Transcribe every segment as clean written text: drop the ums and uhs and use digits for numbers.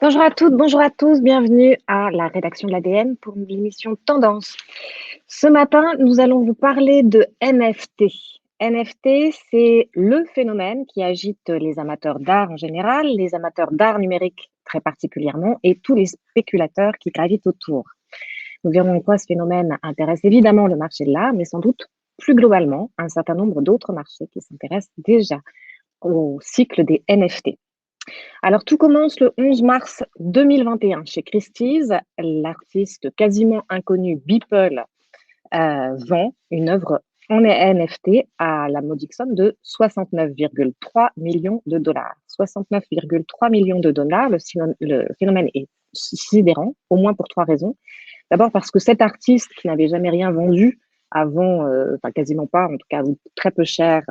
Bonjour à toutes, bonjour à tous, bienvenue à la rédaction de l'ADN pour l'émission Tendance. Ce matin, nous allons vous parler de NFT. NFT, c'est le phénomène qui agite les amateurs d'art en général, les amateurs d'art numérique très particulièrement, et tous les spéculateurs qui gravitent autour. Nous verrons en quoi ce phénomène intéresse évidemment le marché de l'art, mais sans doute plus globalement un certain nombre d'autres marchés qui s'intéressent déjà au cycle des NFT. Alors, tout commence le 11 mars 2021 chez Christie's. L'artiste quasiment inconnu Beeple vend une œuvre en NFT à la modique somme de 69,3 millions de dollars. 69,3 millions de dollars, le phénomène est sidérant, au moins pour trois raisons. D'abord parce que cet artiste qui n'avait jamais rien vendu avant, enfin quasiment pas, en tout cas très peu cher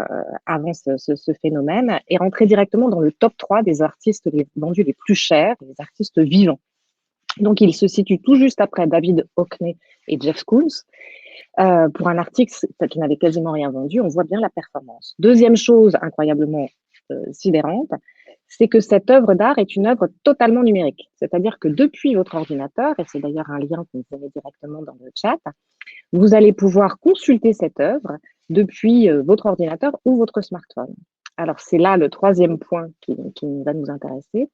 avant ce phénomène, est rentré directement dans le top 3 des artistes vendus les plus chers, des artistes vivants. Donc il se situe tout juste après David Hockney et Jeff Koons. Pour un artiste qui n'avait quasiment rien vendu, on voit bien la performance. Deuxième chose incroyablement sidérante, c'est que cette œuvre d'art est une œuvre totalement numérique. C'est-à-dire que depuis votre ordinateur, et c'est d'ailleurs un lien que vous avez directement dans le chat, vous allez pouvoir consulter cette œuvre depuis votre ordinateur ou votre smartphone. Alors c'est là le troisième point qui va nous intéresser.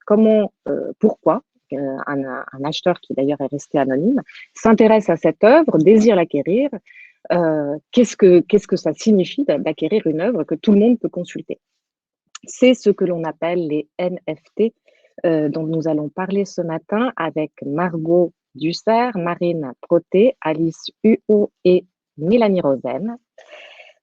Pourquoi un acheteur qui d'ailleurs est resté anonyme s'intéresse à cette œuvre, désire l'acquérir. Qu'est-ce que ça signifie d'acquérir une œuvre que tout le monde peut consulter? C'est ce que l'on appelle les NFT, dont nous allons parler ce matin avec Margot Dussert, Marine Proté, Alice Huot et Mélanie Rosen.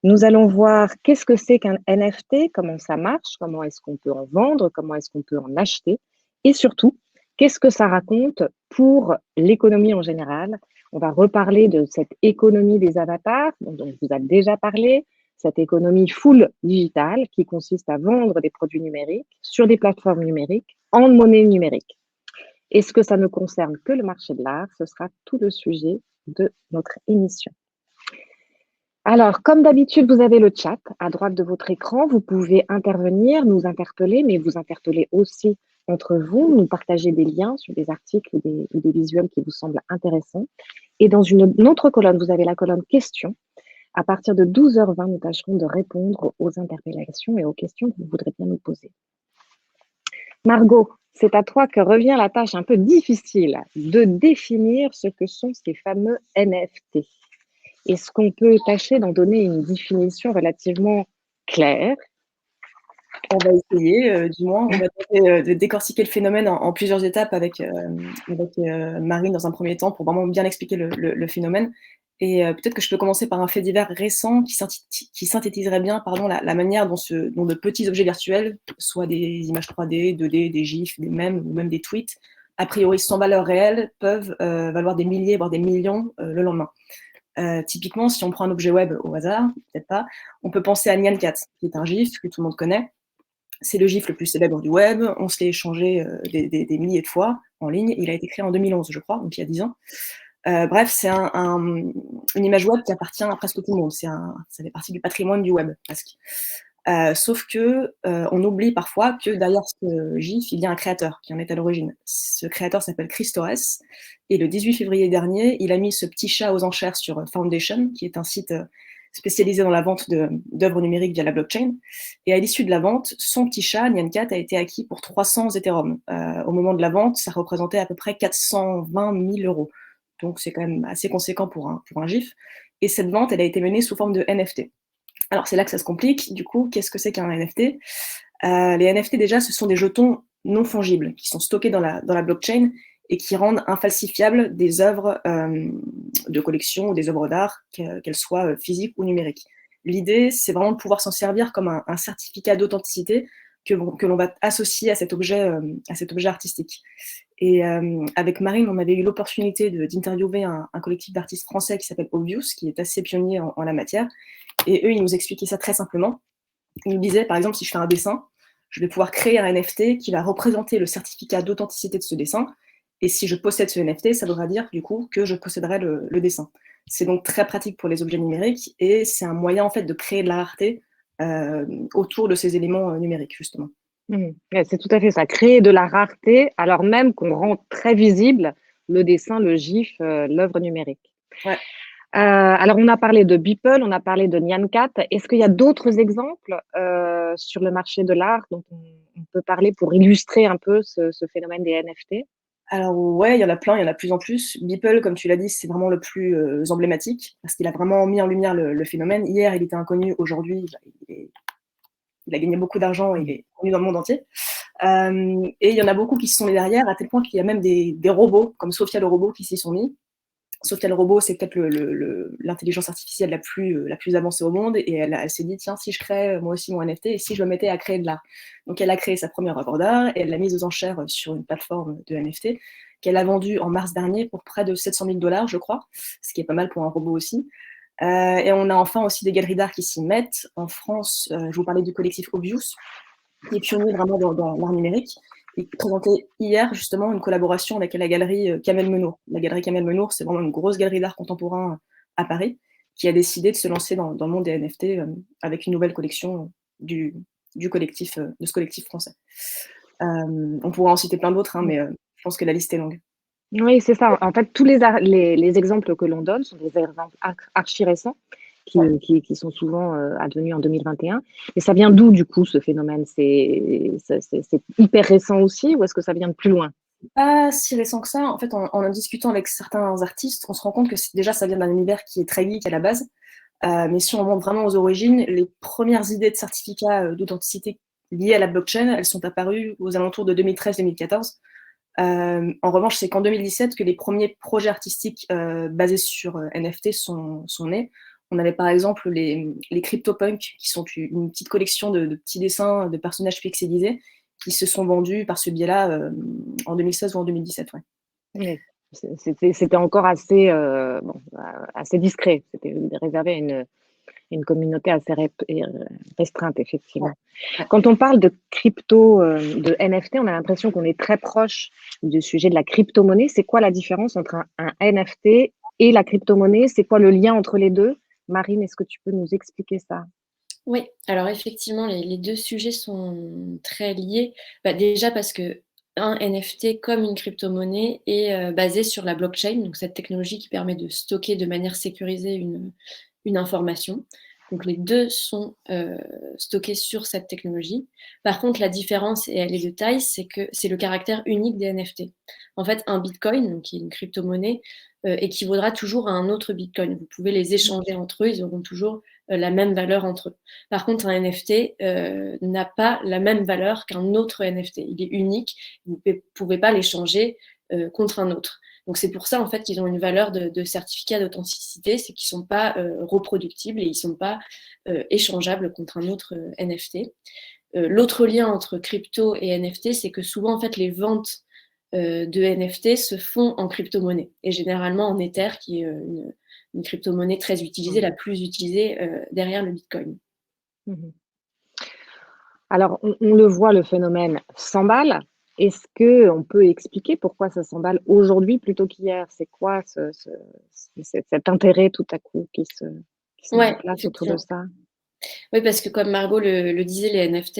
Nous allons voir qu'est-ce que c'est qu'un NFT, comment ça marche, comment est-ce qu'on peut en vendre, comment est-ce qu'on peut en acheter, et surtout, qu'est-ce que ça raconte pour l'économie en général. On va reparler de cette économie des avatars, dont je vous ai déjà parlé, cette économie full digitale qui consiste à vendre des produits numériques sur des plateformes numériques en monnaie numérique. Est-ce que ça ne concerne que le marché de l'art? Ce sera tout le sujet de notre émission. Alors, comme d'habitude, vous avez le chat à droite de votre écran. Vous pouvez intervenir, nous interpeller, mais vous interpeller aussi entre vous, nous partager des liens sur des articles ou des visuels qui vous semblent intéressants. Et dans une autre colonne, vous avez la colonne questions. À partir de 12h20, nous tâcherons de répondre aux interpellations et aux questions que vous voudrez bien nous poser. Margot, c'est à toi que revient la tâche un peu difficile de définir ce que sont ces fameux NFT. Est-ce qu'on peut tâcher d'en donner une définition relativement claire? On va essayer, du moins, on va tenter de décortiquer le phénomène en plusieurs étapes avec Marine dans un premier temps pour vraiment bien expliquer le phénomène. Et peut-être que je peux commencer par un fait divers récent qui synthétiserait bien la manière dont de petits objets virtuels, soit des images 3D, 2D, des GIFs, des mèmes ou même des tweets, a priori sans valeur réelle, peuvent valoir des milliers, voire des millions le lendemain. Typiquement, si on prend un objet web au hasard, peut-être pas, on peut penser à Nyan Cat, qui est un GIF que tout le monde connaît. C'est le GIF le plus célèbre du web, on se l'est échangé des milliers de fois en ligne. Il a été créé en 2011, je crois, donc il y a 10 ans. Bref, c'est une image web qui appartient à presque tout le monde. Ça fait partie du patrimoine du web, presque. Sauf que on oublie parfois que derrière ce GIF, il y a un créateur qui en est à l'origine. Ce créateur s'appelle Chris Torres, et le 18 février dernier, il a mis ce petit chat aux enchères sur Foundation, qui est un site spécialisé dans la vente d'œuvres numériques via la blockchain. Et à l'issue de la vente, son petit chat, Nyan Cat, a été acquis pour 300 Ethereum. Au moment de la vente, ça représentait à peu près 420 000 euros. Donc c'est quand même assez conséquent pour un GIF. Et cette vente, elle a été menée sous forme de NFT. Alors c'est là que ça se complique. Du coup, qu'est-ce que c'est qu'un NFT? Les NFT, déjà, ce sont des jetons non fongibles qui sont stockés dans la blockchain et qui rendent infalsifiables des œuvres de collection ou des œuvres d'art, qu'elles soient physiques ou numériques. L'idée, c'est vraiment de pouvoir s'en servir comme un certificat d'authenticité que l'on va associer à cet objet artistique. Et avec Marine, on avait eu l'opportunité d'interviewer un collectif d'artistes français qui s'appelle Obvious, qui est assez pionnier en la matière. Et eux, ils nous expliquaient ça très simplement. Ils nous disaient, par exemple, si je fais un dessin, je vais pouvoir créer un NFT qui va représenter le certificat d'authenticité de ce dessin. Et si je possède ce NFT, ça voudra dire du coup que je posséderai le dessin. C'est donc très pratique pour les objets numériques et c'est un moyen en fait de créer de la rareté autour de ces éléments numériques justement. Ouais, c'est tout à fait ça, créer de la rareté alors même qu'on rend très visible le dessin, le GIF, l'œuvre numérique. Ouais. Alors on a parlé de Beeple, on a parlé de Nyan Cat. Est-ce qu'il y a d'autres exemples, sur le marché de l'art dont on peut parler pour illustrer un peu ce phénomène des NFT? Alors ouais, il y en a plein, il y en a de plus en plus. Beeple, comme tu l'as dit, c'est vraiment le plus, emblématique parce qu'il a vraiment mis en lumière le phénomène. Hier, il était inconnu, aujourd'hui, bah, il a gagné beaucoup d'argent, il Mmh. est connu dans le monde entier. Et il y en a beaucoup qui se sont mis derrière, à tel point qu'il y a même des robots, comme Sophia le robot, qui s'y sont mis. Sophia le robot, c'est peut-être l'intelligence artificielle la plus avancée au monde, et elle s'est dit, tiens, si je crée moi aussi mon NFT, et si je me mettais à créer de l'art. Donc elle a créé sa première œuvre d'art, et elle l'a mise aux enchères sur une plateforme de NFT, qu'elle a vendue en mars dernier pour près de 700 000 dollars, je crois, ce qui est pas mal pour un robot aussi. Et on a enfin aussi des galeries d'art qui s'y mettent. En France, je vous parlais du collectif Obvious, qui est pionnier vraiment dans l'art numérique, et qui présentait hier justement une collaboration avec la galerie Kamel Menour. La galerie Kamel Menour, c'est vraiment une grosse galerie d'art contemporain à Paris, qui a décidé de se lancer dans le monde des NFT avec une nouvelle collection de ce collectif français. On pourrait en citer plein d'autres, hein, mais je pense que la liste est longue. Oui, c'est ça. En fait, tous les exemples que l'on donne sont des exemples archi récents Ouais. qui sont souvent advenus en 2021. Et ça vient d'où, du coup, ce phénomène? C'est hyper récent aussi ou est-ce que ça vient de plus loin? Pas si récent que ça. En fait, en discutant avec certains artistes, on se rend compte que déjà, ça vient d'un univers qui est très geek à la base. Mais si on remonte vraiment aux origines, les premières idées de certificats d'authenticité liées à la blockchain, elles sont apparues aux alentours de 2013-2014. En revanche, c'est qu'en 2017 que les premiers projets artistiques basés sur NFT sont nés. On avait par exemple les CryptoPunks, qui sont une petite collection de petits dessins de personnages pixelisés, qui se sont vendus par ce biais-là en 2016 ou en 2017. Ouais. Oui. C'était encore assez, bon, assez discret. C'était réservé à une communauté assez restreinte, Ouais, effectivement. ouais. Quand on parle de crypto, de NFT, on a l'impression qu'on est très proche du sujet de la crypto-monnaie. C'est quoi la différence entre un NFT et la crypto-monnaie? C'est quoi le lien entre les deux? Marine, est-ce que tu peux nous expliquer ça? Oui, alors effectivement, les 2 sujets sont très liés. Bah, déjà parce qu'un NFT comme une crypto-monnaie est, basé sur la blockchain, donc cette technologie qui permet de stocker de manière sécurisée une information. Donc les 2 sont, stockés sur cette technologie. Par contre, la différence, et elle est de taille, c'est que c'est le caractère unique des NFT. En fait, un bitcoin, donc qui est une crypto-monnaie, équivaudra toujours à un autre bitcoin. Vous pouvez les échanger entre eux, ils auront toujours, la même valeur entre eux. Par contre, un NFT n'a pas la même valeur qu'un autre NFT. Il est unique, vous ne pouvez pas l'échanger contre un autre. Donc c'est pour ça en fait qu'ils ont une valeur de certificat d'authenticité, c'est qu'ils ne sont pas reproductibles et ils ne sont pas échangeables contre un autre NFT. L'autre lien entre crypto et NFT, c'est que souvent en fait les ventes de NFT se font en crypto-monnaie et généralement en Ether, qui est une crypto-monnaie très utilisée, la Mmh. plus utilisée derrière le Bitcoin. Mmh. Alors, on le voit, le phénomène s'emballe. Est-ce qu'on peut expliquer pourquoi ça s'emballe aujourd'hui plutôt qu'hier? C'est quoi cet intérêt tout à coup qui se met en Ouais, place autour de effectivement. ça? Oui, parce que comme Margot le disait, les NFT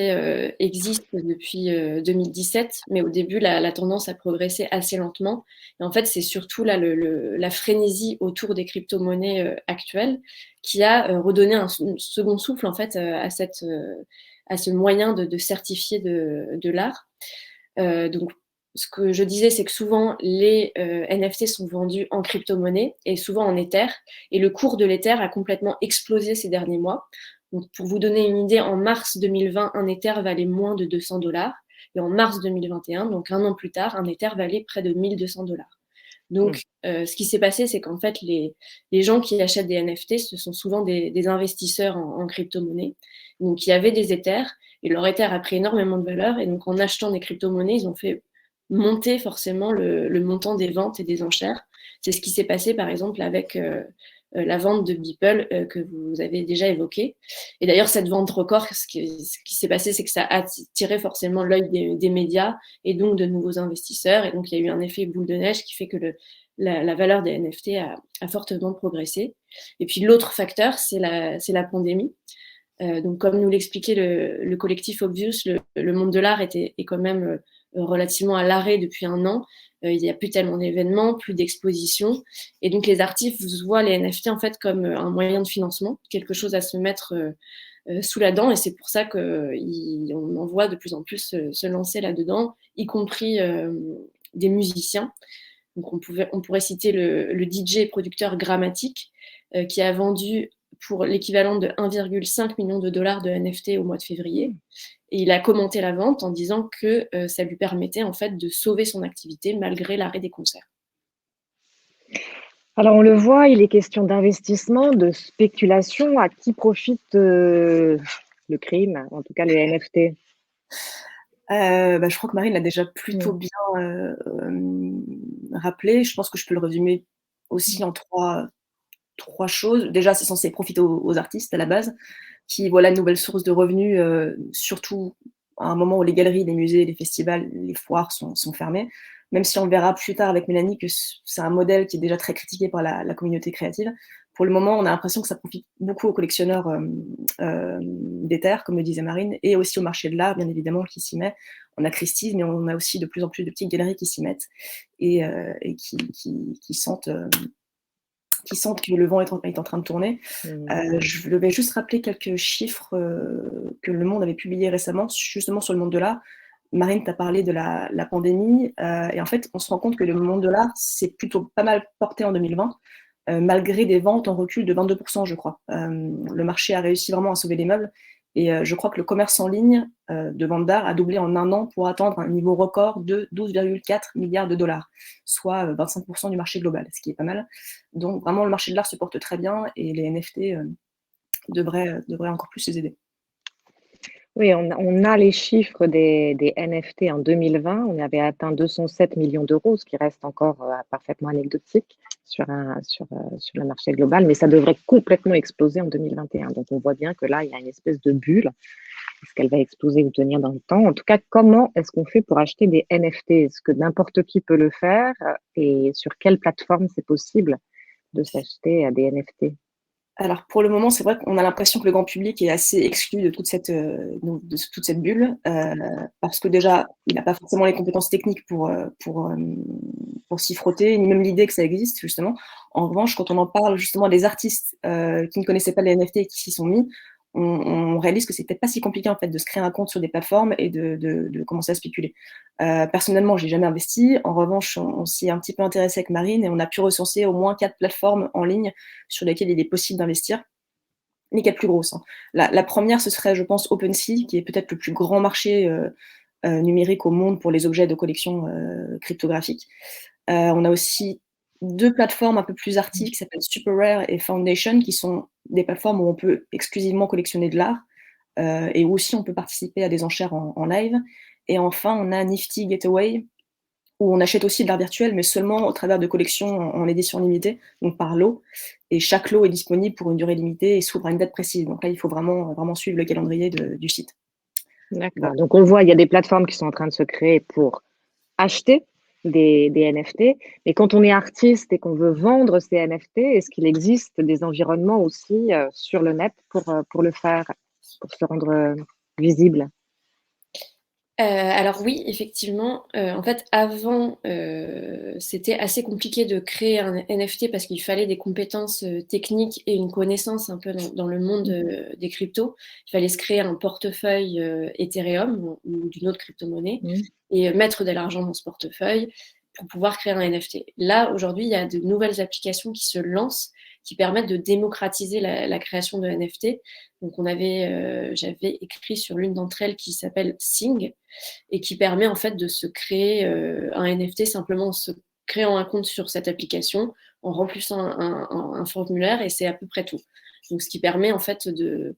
existent depuis 2017, mais au début, la tendance a progressé assez lentement. Et en fait, c'est surtout là, la frénésie autour des crypto-monnaies actuelles qui a redonné un second souffle en fait, à ce moyen de certifier de l'art. Donc, ce que je disais, c'est que souvent, les NFT sont vendus en crypto-monnaie et souvent en Ether. Et le cours de l'Ether a complètement explosé ces derniers mois. Donc, pour vous donner une idée, en mars 2020, un Ether valait moins de 200 dollars. Et en mars 2021, donc un an plus tard, un Ether valait près de 1200 dollars. Mmh. Donc, ce qui s'est passé, c'est qu'en fait, les gens qui achètent des NFT, ce sont souvent des investisseurs en crypto-monnaie. Donc, il y avait des Ethers, et leur Ether a pris énormément de valeur. Et donc, en achetant des crypto-monnaies, ils ont fait monter forcément le montant des ventes et des enchères. C'est ce qui s'est passé, par exemple, avec la vente de Beeple que vous avez déjà évoquée. Et d'ailleurs, cette vente record, ce qui s'est passé, c'est que ça a attiré forcément l'œil des médias et donc de nouveaux investisseurs. Et donc, il y a eu un effet boule de neige qui fait que la valeur des NFT a fortement progressé. Et puis, l'autre facteur, c'est la pandémie. Donc, comme nous l'expliquait le collectif Obvious, le monde de l'art est quand même relativement à l'arrêt depuis un an. Il n'y a plus tellement d'événements, plus d'expositions. Et donc, les artistes voient les NFT en fait comme un moyen de financement, quelque chose à se mettre sous la dent. Et c'est pour ça qu'on en voit de plus en plus se lancer là-dedans, y compris des musiciens. Donc, on pourrait citer le DJ et producteur Grammatic, qui a vendu pour l'équivalent de 1,5 million de dollars de NFT au mois de février. Et il a commenté la vente en disant que ça lui permettait en fait de sauver son activité malgré l'arrêt des concerts. Alors, on le voit, il est question d'investissement, de spéculation. À qui profite le crime, en tout cas les NFT? Je crois que Marine l'a déjà plutôt bien rappelé. Je pense que je peux le résumer aussi en trois choses. Déjà, c'est censé profiter aux artistes à la base, qui voilà une nouvelle source de revenus, surtout à un moment où les galeries, les musées, les festivals, les foires sont fermés. Même si on verra plus tard avec Mélanie que c'est un modèle qui est déjà très critiqué par la communauté créative. Pour le moment, on a l'impression que ça profite beaucoup aux collectionneurs des terres, comme le disait Marine, et aussi au marché de l'art, bien évidemment, qui s'y met. On a Christie's, mais on a aussi de plus en plus de petites galeries qui s'y mettent et qui sentent que le vent est en train de tourner. Je vais juste rappeler quelques chiffres que Le Monde avait publiés récemment, justement sur le monde de l'art. Marine, tu as parlé de la pandémie, et en fait, on se rend compte que le monde de l'art s'est plutôt pas mal porté en 2020, malgré des ventes en recul de 22%, je crois. Le marché a réussi vraiment à sauver les meubles, et je crois que le commerce en ligne de vente d'art a doublé en un an pour atteindre un niveau record de 12,4 milliards de dollars, soit 25% du marché global, ce qui est pas mal. Donc vraiment, le marché de l'art se porte très bien, et les NFT devraient encore plus les aider. Oui, on a les chiffres des NFT en 2020. On avait atteint 207 millions d'euros, ce qui reste encore parfaitement anecdotique sur le marché global, mais ça devrait complètement exploser en 2021. Donc, on voit bien que là, il y a une espèce de bulle. Est-ce qu'elle va exploser ou tenir dans le temps? En tout cas, comment est-ce qu'on fait pour acheter des NFT? Est-ce que n'importe qui peut le faire? Et sur quelle plateforme c'est possible de s'acheter des NFT? Alors, pour le moment, c'est vrai qu'on a l'impression que le grand public est assez exclu de toute cette bulle, parce que déjà, il n'a pas forcément les compétences techniques pour s'y frotter, ni même l'idée que ça existe, justement. En revanche, quand on en parle justement à des artistes qui ne connaissaient pas les NFT et qui s'y sont mis, on réalise que c'est peut-être pas si compliqué en fait de se créer un compte sur des plateformes et de commencer à spéculer. Personnellement, j'ai jamais investi. En revanche, on s'y est un petit peu intéressé avec Marine et on a pu recenser au moins 4 plateformes en ligne sur lesquelles il est possible d'investir. Les 4 plus grosses, hein. La première, ce serait, je pense, OpenSea, qui est peut-être le plus grand marché numérique au monde pour les objets de collection cryptographiques. On a aussi 2 plateformes un peu plus arty qui s'appellent SuperRare et Foundation, qui sont des plateformes où on peut exclusivement collectionner de l'art et où aussi on peut participer à des enchères en live. Et enfin, on a Nifty Gateway, où on achète aussi de l'art virtuel, mais seulement au travers de collections en édition limitée, donc par lot. Et chaque lot est disponible pour une durée limitée et s'ouvre à une date précise. Donc là, il faut vraiment suivre le calendrier du site. D'accord. Voilà. Donc, on voit, il y a des plateformes qui sont en train de se créer pour acheter des NFT. Mais quand on est artiste et qu'on veut vendre ces NFT, est-ce qu'il existe des environnements aussi sur le net pour le faire, pour se rendre visible? Alors oui, effectivement. En fait, avant, c'était assez compliqué de créer un NFT parce qu'il fallait des compétences techniques et une connaissance un peu dans le monde des cryptos. Il fallait se créer un portefeuille Ethereum ou d'une autre crypto-monnaie et mettre de l'argent dans ce portefeuille pour pouvoir créer un NFT. Là, aujourd'hui, il y a de nouvelles applications qui se lancent, qui permettent de démocratiser la création de NFT. Donc, j'avais écrit sur l'une d'entre elles qui s'appelle Sing et qui permet en fait de se créer un NFT simplement en se créant un compte sur cette application, en remplissant un formulaire et c'est à peu près tout. Donc, ce qui permet en fait de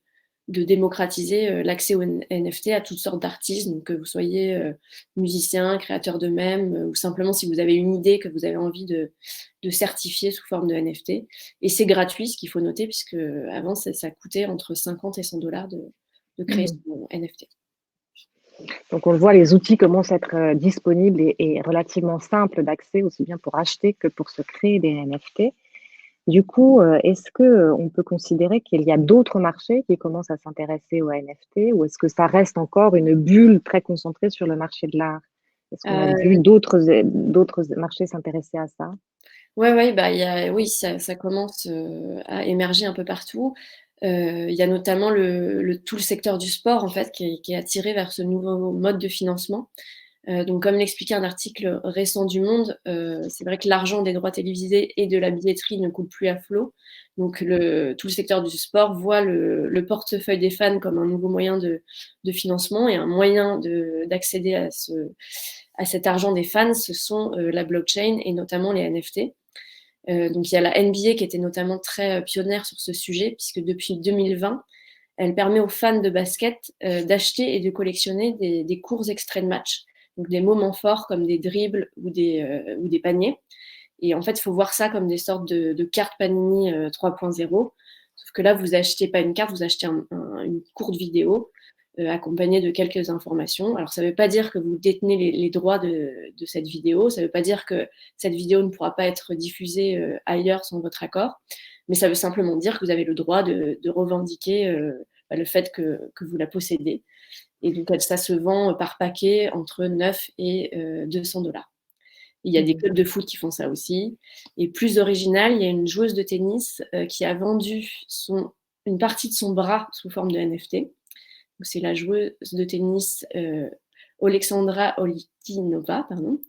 démocratiser l'accès aux NFT à toutes sortes d'artistes, donc que vous soyez musicien, créateur de mèmes, ou simplement si vous avez une idée que vous avez envie de certifier sous forme de NFT. Et c'est gratuit, ce qu'il faut noter, puisque avant ça coûtait entre 50 et 100 dollars de créer son NFT. Donc, on le voit, les outils commencent à être disponibles et relativement simples d'accès, aussi bien pour acheter que pour se créer des NFT. Du coup, est-ce que on peut considérer qu'il y a d'autres marchés qui commencent à s'intéresser aux NFT ou est-ce que ça reste encore une bulle très concentrée sur le marché de l'art? Est-ce qu'on a vu Euh, d'autres marchés s'intéresser à ça? Ouais, ouais, bah, oui, ça commence à émerger un peu partout. Il y a notamment tout le secteur du sport en fait qui est attiré vers ce nouveau mode de financement. Donc, comme l'expliquait un article récent du Monde, c'est vrai que l'argent des droits télévisés et de la billetterie ne coule plus à flot. Donc, tout le secteur du sport voit le portefeuille des fans comme un nouveau moyen de financement et un moyen d'accéder à cet argent des fans, ce sont la blockchain et notamment les NFT. Donc il y a la NBA qui était notamment très pionnière sur ce sujet, puisque depuis 2020, elle permet aux fans de basket d'acheter et de collectionner des courts extraits de match, donc des moments forts comme des dribbles ou des paniers. Et en fait, il faut voir ça comme des sortes de cartes Panini 3.0. Sauf que là, vous achetez pas une carte, vous achetez une courte vidéo accompagnée de quelques informations. Alors, ça ne veut pas dire que vous détenez les droits de cette vidéo, ça ne veut pas dire que cette vidéo ne pourra pas être diffusée ailleurs sans votre accord, mais ça veut simplement dire que vous avez le droit de revendiquer le fait que vous la possédez. Et donc, ça se vend par paquet entre 9 et 200 $. Il y a des clubs de foot qui font ça aussi. Et plus original, il y a une joueuse de tennis qui a vendu une partie de son bras sous forme de NFT. C'est la joueuse de tennis Alexandra Olikinova, pardon.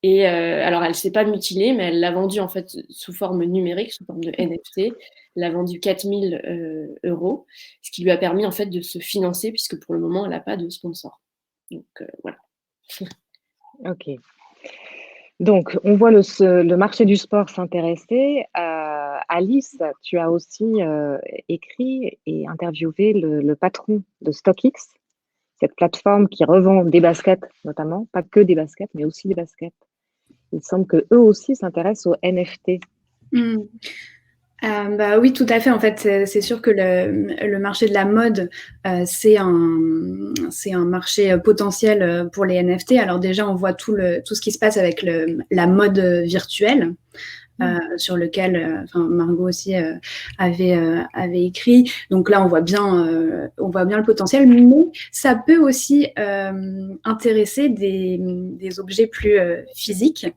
Et alors, elle ne s'est pas mutilée, mais elle l'a vendu en fait sous forme numérique, sous forme de NFT. Elle a vendu 4000 €, ce qui lui a permis en fait de se financer, puisque pour le moment, elle n'a pas de sponsor. Donc voilà. Ok. Donc, on voit le marché du sport s'intéresser. Alice, tu as aussi écrit et interviewé le patron de StockX, cette plateforme qui revend des baskets notamment, pas que des baskets, mais aussi des baskets. Il semble que eux aussi s'intéressent aux NFT. Mm. Bah oui, tout à fait. En fait, c'est sûr que le marché de la mode, c'est un marché potentiel pour les NFT. Alors déjà, on voit tout ce qui se passe avec la mode virtuelle. Sur lequel Margot aussi avait écrit. Donc là, on voit bien le potentiel, mais ça peut aussi intéresser des objets plus physiques.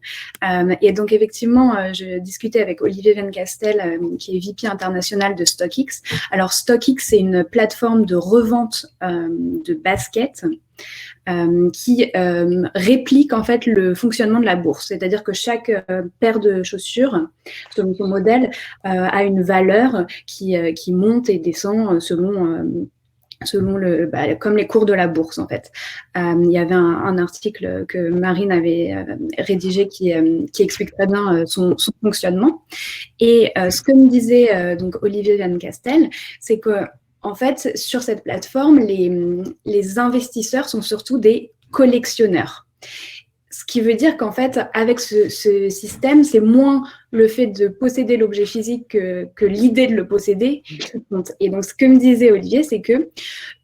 Et donc effectivement, je discutais avec Olivier Van Castel, qui est VP international de StockX. Alors StockX, c'est une plateforme de revente de baskets qui réplique en fait le fonctionnement de la bourse. C'est-à-dire que chaque paire de chaussures, selon son modèle, a une valeur qui monte et descend selon comme les cours de la bourse en fait. Il y avait un article que Marine avait rédigé qui explique très bien son fonctionnement. Et ce que me disait donc Olivier Van Castel, c'est que en fait, sur cette plateforme, les investisseurs sont surtout des collectionneurs. Ce qui veut dire qu'en fait, avec ce système, c'est moins le fait de posséder l'objet physique que l'idée de le posséder qui compte. Et donc, ce que me disait Olivier, c'est que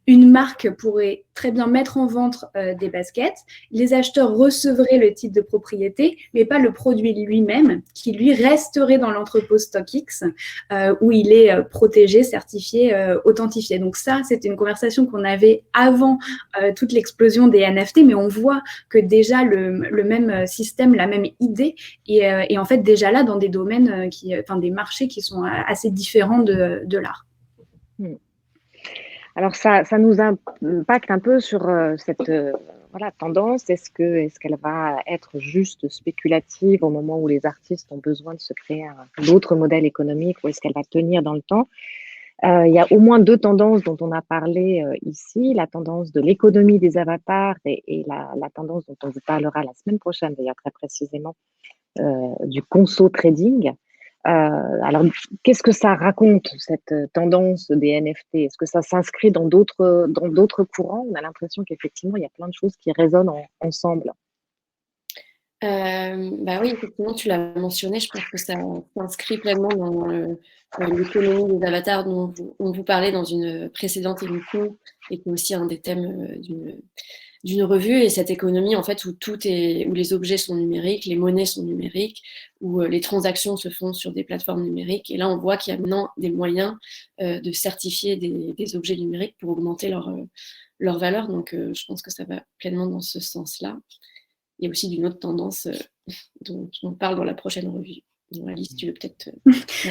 une marque pourrait très bien mettre en vente des baskets, les acheteurs recevraient le titre de propriété, mais pas le produit lui-même, qui lui resterait dans l'entrepôt StockX, où il est protégé, certifié, authentifié. Donc ça, c'était une conversation qu'on avait avant toute l'explosion des NFT, mais on voit que déjà le même système, la même idée, est en fait déjà là dans des domaines, des marchés qui sont assez différents de l'art. Alors ça nous impacte un peu sur cette tendance. Est-ce qu'elle va être juste spéculative au moment où les artistes ont besoin de se créer d'autres modèles économiques ou est-ce qu'elle va tenir dans le temps? Il y a au moins deux tendances dont on a parlé ici, la tendance de l'économie des avatars et la tendance dont on vous parlera la semaine prochaine, d'ailleurs très précisément, du conso trading. Alors, qu'est-ce que ça raconte, cette tendance des NFT? Est-ce que ça s'inscrit dans d'autres courants? On a l'impression qu'effectivement, il y a plein de choses qui résonnent ensemble. Bah oui, effectivement, tu l'as mentionné, je pense que ça s'inscrit pleinement dans l'économie des avatars dont on vous parlait dans une précédente émission et qui est aussi un des thèmes d'une revue, et cette économie en fait où où les objets sont numériques, les monnaies sont numériques, où les transactions se font sur des plateformes numériques. Et là, on voit qu'il y a maintenant des moyens de certifier des objets numériques pour augmenter leur valeur. Donc, je pense que ça va pleinement dans ce sens-là. Il y a aussi d'une autre tendance dont on parle dans la prochaine revue. Alice, tu veux peut-être...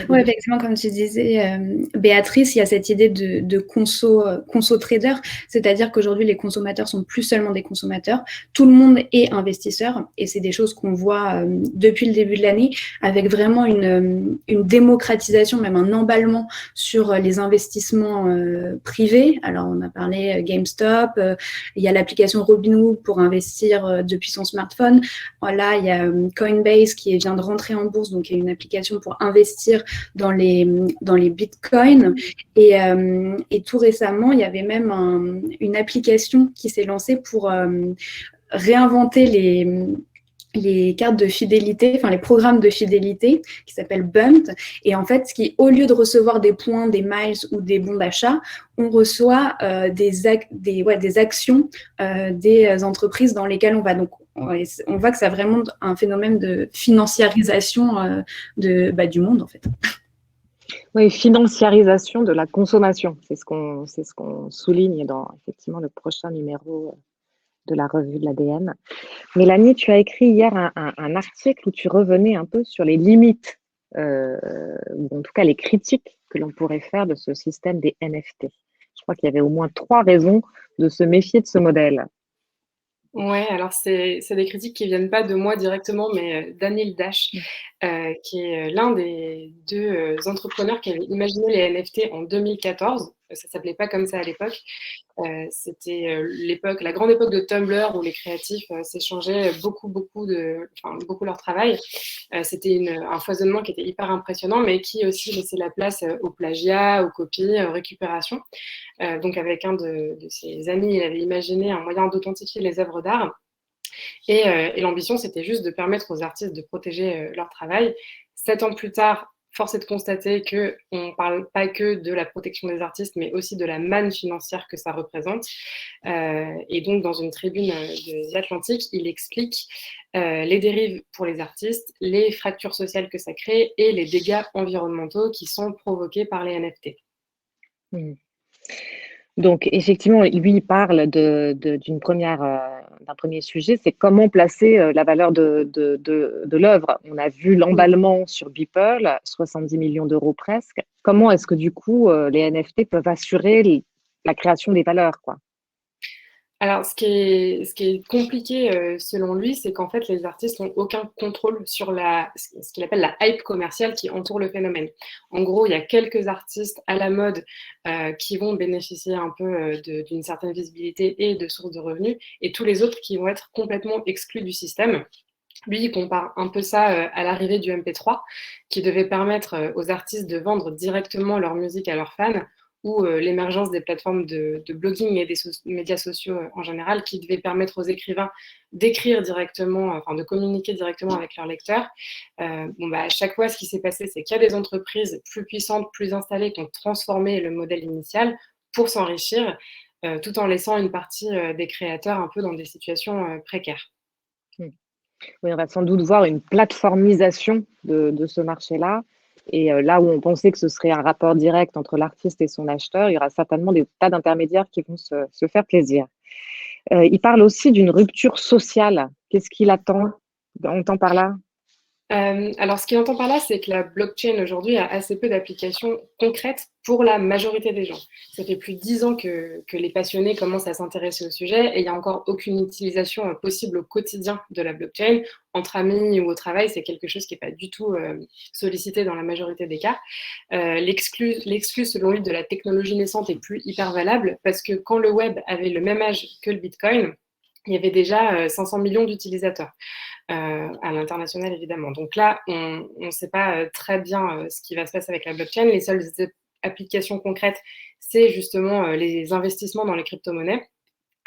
Oui, effectivement, comme tu disais, Béatrice, il y a cette idée de conso-trader, c'est-à-dire qu'aujourd'hui, les consommateurs sont plus seulement des consommateurs, tout le monde est investisseur, et c'est des choses qu'on voit depuis le début de l'année, avec vraiment une démocratisation, même un emballement sur les investissements privés. Alors, on a parlé GameStop, il y a l'application Robinhood pour investir depuis son smartphone. Là, il y a Coinbase qui vient de rentrer en bourse, donc il y a une application pour investir dans les bitcoins. Et tout récemment, il y avait même une application qui s'est lancée pour réinventer les cartes de fidélité, enfin les programmes de fidélité qui s'appellent Bump. Et en fait, au lieu de recevoir des points, des miles ou des bons d'achat, on reçoit des actions des entreprises dans lesquelles on va. Donc, on voit que ça a vraiment un phénomène de financiarisation du monde, en fait. Oui, financiarisation de la consommation. C'est ce qu'on souligne dans effectivement le prochain numéro de la revue de l'ADN. Mélanie, tu as écrit hier un article où tu revenais un peu sur les limites, ou en tout cas les critiques que l'on pourrait faire de ce système des NFT. Je crois qu'il y avait au moins 3 raisons de se méfier de ce modèle. Ouais, alors c'est des critiques qui viennent pas de moi directement, mais d'Anil Dash, qui est l'un des 2 entrepreneurs qui avaient imaginé les NFT en 2014. Ça s'appelait pas comme ça à l'époque. C'était la grande époque de Tumblr où les créatifs s'échangeaient beaucoup leur travail. C'était un foisonnement qui était hyper impressionnant, mais qui aussi laissait la place au plagiat, aux copies, aux récupérations. Donc avec un de ses amis, il avait imaginé un moyen d'authentifier les œuvres d'art. Et l'ambition, c'était juste de permettre aux artistes de protéger leur travail. 7 ans plus tard, force est de constater qu'on ne parle pas que de la protection des artistes, mais aussi de la manne financière que ça représente. Et donc, dans une tribune de The Atlantic, il explique les dérives pour les artistes, les fractures sociales que ça crée et les dégâts environnementaux qui sont provoqués par les NFT. Donc, effectivement, lui, il parle d'un premier sujet, c'est comment placer la valeur de l'œuvre. On a vu l'emballement sur Beeple, 70 millions d'euros presque. Comment est-ce que, du coup, les NFT peuvent assurer la création des valeurs, quoi? Alors, ce qui est compliqué, selon lui, c'est qu'en fait, les artistes n'ont aucun contrôle sur ce qu'il appelle la hype commerciale qui entoure le phénomène. En gros, il y a quelques artistes à la mode qui vont bénéficier un peu d'une certaine visibilité et de sources de revenus, et tous les autres qui vont être complètement exclus du système. Lui, il compare un peu ça à l'arrivée du MP3, qui devait permettre aux artistes de vendre directement leur musique à leurs fans, ou l'émergence des plateformes de blogging et des médias sociaux en général, qui devaient permettre aux écrivains d'écrire directement, enfin de communiquer directement avec leurs lecteurs. À chaque fois, ce qui s'est passé, c'est qu'il y a des entreprises plus puissantes, plus installées, qui ont transformé le modèle initial pour s'enrichir, tout en laissant une partie des créateurs un peu dans des situations précaires. Oui, on va sans doute voir une plateformisation de ce marché-là. Et là où on pensait que ce serait un rapport direct entre l'artiste et son acheteur, il y aura certainement des tas d'intermédiaires qui vont se faire plaisir. Il parle aussi d'une rupture sociale. Qu'est-ce qu'il entend par là? Alors, ce qu'il entend par là, c'est que la blockchain aujourd'hui a assez peu d'applications concrètes pour la majorité des gens. Ça fait plus de 10 ans que les passionnés commencent à s'intéresser au sujet et il n'y a encore aucune utilisation possible au quotidien de la blockchain. Entre amis ou au travail, c'est quelque chose qui n'est pas du tout sollicité dans la majorité des cas. L'exclu, selon lui, de la technologie naissante est plus hyper valable parce que quand le web avait le même âge que le Bitcoin, il y avait déjà 500 millions d'utilisateurs. À l'international évidemment. Donc là, on ne sait pas très bien ce qui va se passer avec la blockchain. Les seules applications concrètes, c'est justement les investissements dans les crypto-monnaies.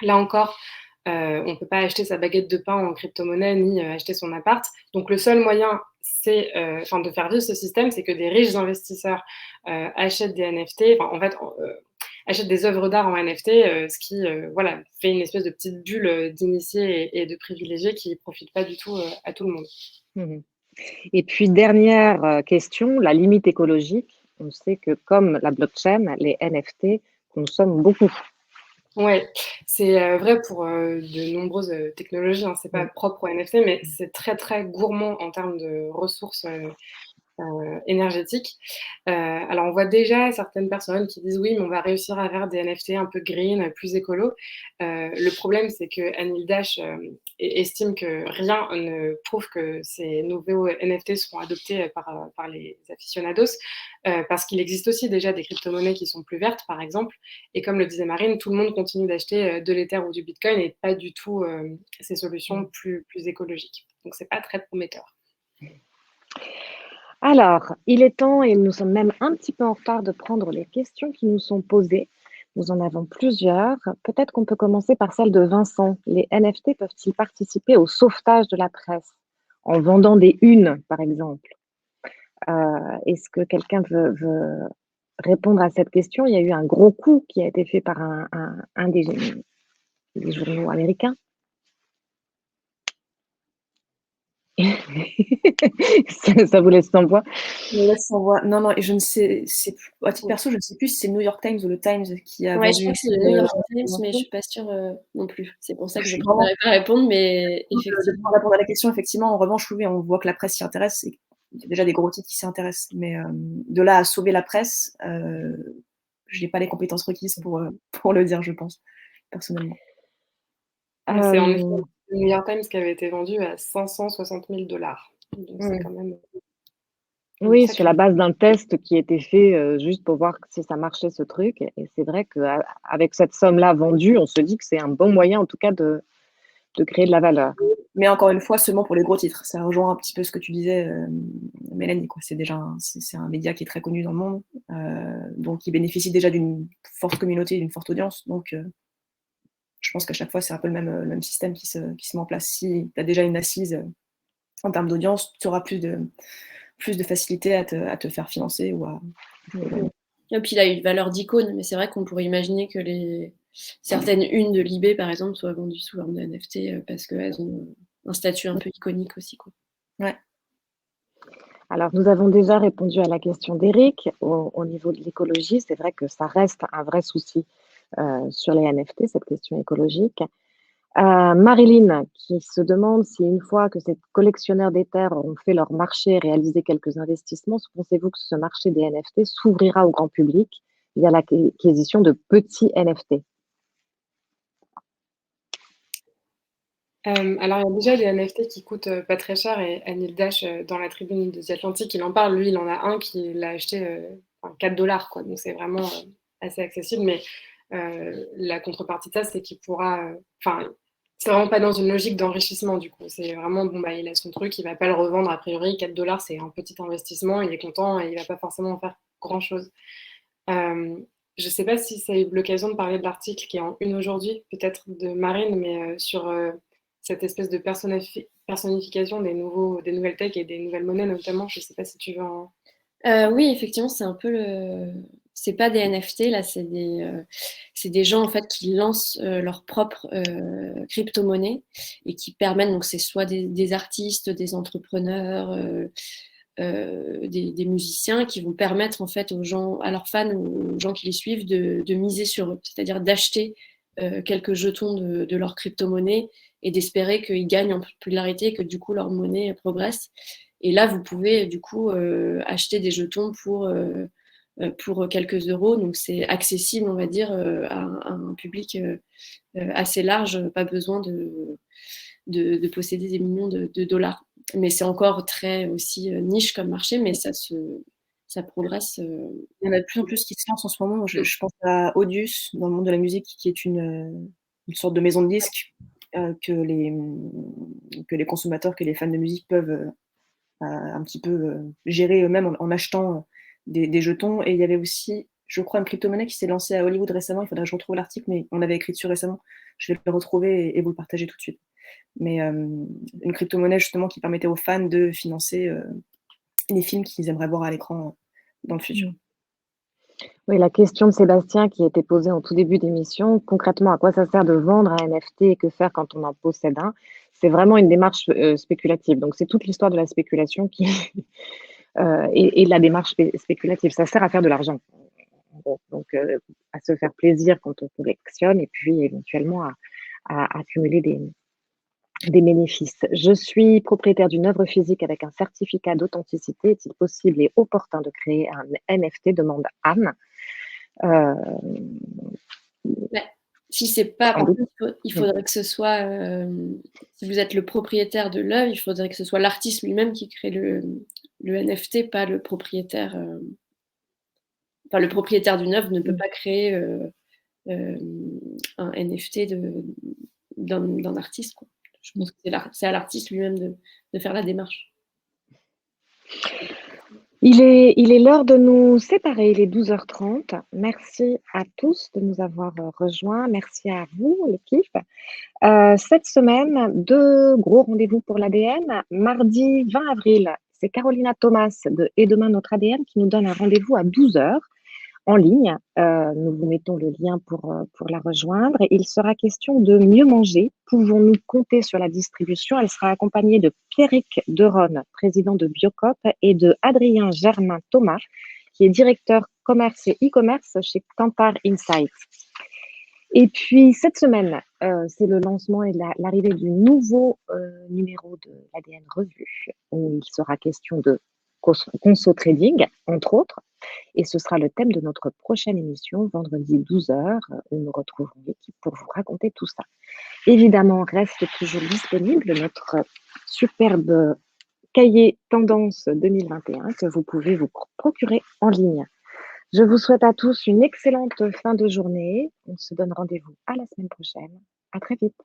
Là encore, on ne peut pas acheter sa baguette de pain en crypto-monnaie ni acheter son appart. Donc le seul moyen de faire vivre ce système, c'est que des riches investisseurs achètent des NFT. En fait, achètent des œuvres d'art en NFT, ce qui voilà, fait une espèce de petite bulle d'initiés et de privilégiés qui ne profitent pas du tout à tout le monde. Mmh. Et puis dernière question, la limite écologique. On sait que comme la blockchain, les NFT consomment beaucoup. Ouais, c'est vrai pour de nombreuses technologies, hein. C'est pas propre aux NFT, mais c'est très, très gourmand en termes de ressources énergétique. Alors on voit déjà certaines personnes qui disent oui, mais on va réussir à faire des NFT un peu green, plus écolo. Le problème, c'est que Anil Dash estime que rien ne prouve que ces nouveaux NFT seront adoptés par les aficionados, parce qu'il existe aussi déjà des crypto-monnaies qui sont plus vertes, par exemple. Et comme le disait Marine, tout le monde continue d'acheter de l'Ether ou du Bitcoin et pas du tout ces solutions plus écologiques. Donc c'est pas très prometteur. Alors, il est temps, et nous sommes même un petit peu en retard, de prendre les questions qui nous sont posées. Nous en avons plusieurs. Peut-être qu'on peut commencer par celle de Vincent. Les NFT peuvent-ils participer au sauvetage de la presse en vendant des unes, par exemple? Est-ce que quelqu'un veut répondre à cette question? Il y a eu un gros coup qui a été fait par un des journaux américains. Ça vous laisse sans voix. Je me laisse sans voix. Non, et je ne sais, à titre perso, je ne sais plus si c'est le New York Times ou le Times qui a Ouais, je vendu. crois que c'est le New York Times, mais je suis pas sûre non plus. C'est pour ça que je ne préférerais pas répondre, mais effectivement. Pour répondre à la question, effectivement, en revanche, oui, on voit que la presse s'y intéresse. Il y a déjà des gros titres qui s'y intéressent. Mais de là à sauver la presse, je n'ai pas les compétences requises pour le dire, je pense, personnellement. C'est en effet le New York Times qui avait été vendu à 560 000 $. Donc c'est quand même. Oui, sur la base d'un test qui était fait juste pour voir si ça marchait ce truc. Et c'est vrai qu'avec cette somme-là vendue, on se dit que c'est un bon moyen, en tout cas, de créer de la valeur. Mais encore une fois, seulement pour les gros titres. Ça rejoint un petit peu ce que tu disais, Mélanie. C'est déjà c'est un média qui est très connu dans le monde, donc il bénéficie déjà d'une forte communauté, d'une forte audience. Donc, je pense qu'à chaque fois, c'est un peu le même système qui se met en place. Si tu as déjà une assise en termes d'audience, tu auras plus de facilité à te faire financer ou à. Et puis il a une valeur d'icône, mais c'est vrai qu'on pourrait imaginer que certaines unes de Libé, par exemple, soient vendues sous forme de NFT parce qu'elles ont un statut un peu iconique aussi, quoi. Ouais. Alors, nous avons déjà répondu à la question d'Éric. Au niveau de l'écologie, c'est vrai que ça reste un vrai souci sur les NFT, cette question écologique. Marilyn, qui se demande si une fois que ces collectionneurs d'Ether ont fait leur marché et réalisé quelques investissements, pensez-vous que ce marché des NFT s'ouvrira au grand public via l'acquisition de petits NFT? Alors, il y a déjà des NFT qui coûtent pas très cher, et Anil Dash, dans la tribune de The Atlantic, il en parle. Lui, il en a un qui l'a acheté 4 $, quoi. Donc, c'est vraiment assez accessible. Mais la contrepartie de ça, c'est qu'il pourra. Enfin, c'est vraiment pas dans une logique d'enrichissement, du coup. C'est vraiment, bon, bah, il a son truc, il va pas le revendre a priori. 4 $, c'est un petit investissement, il est content et il va pas forcément en faire grand-chose. Je sais pas si ça a eu l'occasion de parler de l'article qui est en une aujourd'hui, peut-être de Marine, mais sur cette espèce de personnification des nouvelles tech et des nouvelles monnaies notamment. Je sais pas si tu veux en. Oui, effectivement, c'est un peu c'est pas des NFT, là, c'est des gens en fait qui lancent leur propre crypto-monnaie et qui permettent, donc c'est soit des artistes, des entrepreneurs, des musiciens qui vont permettre en fait aux gens, à leurs fans ou aux gens qui les suivent de miser sur eux, c'est-à-dire d'acheter quelques jetons de leur crypto-monnaie et d'espérer qu'ils gagnent en popularité et que du coup leur monnaie progresse. Et là, vous pouvez du coup acheter des jetons pour quelques euros. Donc, c'est accessible, on va dire, à un public assez large. Pas besoin de posséder des millions de dollars. Mais c'est encore très aussi niche comme marché, mais ça progresse. Il y en a de plus en plus qui se lancent en ce moment. Je pense à Audius, dans le monde de la musique, qui est une sorte de maison de disques que les consommateurs, que les fans de musique peuvent un petit peu gérer eux-mêmes en achetant des jetons. Et il y avait aussi, je crois, une crypto-monnaie qui s'est lancée à Hollywood récemment. Il faudrait que je retrouve l'article, mais on avait écrit dessus récemment. Je vais le retrouver et vous le partager tout de suite. Mais une crypto-monnaie justement qui permettait aux fans de financer les films qu'ils aimeraient voir à l'écran dans le futur. Oui, la question de Sébastien qui a été posée en tout début d'émission, concrètement, à quoi ça sert de vendre un NFT et que faire quand on en possède un? C'est vraiment une démarche spéculative. Donc, c'est toute l'histoire de la spéculation qui et de la démarche spéculative. Ça sert à faire de l'argent. Donc, à se faire plaisir quand on collectionne et puis éventuellement à accumuler des bénéfices. Je suis propriétaire d'une œuvre physique avec un certificat d'authenticité. Est-il possible et opportun de créer un NFT? Demande Anne. Si c'est pas, Sans par doute. contre, il faudrait que ce soit, si vous êtes le propriétaire de l'œuvre, il faudrait que ce soit l'artiste lui-même qui crée le NFT, pas le propriétaire. Enfin, le propriétaire d'une œuvre ne peut pas créer un NFT d'un artiste, quoi. Je pense que c'est à l'artiste lui-même de faire la démarche. Il est l'heure de nous séparer, il est 12h30. Merci à tous de nous avoir rejoints. Merci à vous, l'équipe. Cette semaine, 2 gros rendez-vous pour l'ADN. Mardi 20 avril, c'est Carolina Thomas de Et demain notre ADN qui nous donne un rendez-vous à 12h en ligne. Nous vous mettons le lien pour la rejoindre. Il sera question de mieux manger. Pouvons-nous compter sur la distribution? Elle sera accompagnée de Pierrick Deronne, président de Biocop, et de Adrien Germain Thomas, qui est directeur commerce et e-commerce chez Kantar Insights. Et puis, cette semaine, c'est le lancement et l'arrivée du nouveau numéro de l'ADN Revue, où il sera question de conso trading, entre autres. Et ce sera le thème de notre prochaine émission, vendredi 12h, où nous retrouverons l'équipe pour vous raconter tout ça. Évidemment, reste toujours disponible notre superbe cahier Tendance 2021 que vous pouvez vous procurer en ligne. Je vous souhaite à tous une excellente fin de journée. On se donne rendez-vous à la semaine prochaine. À très vite.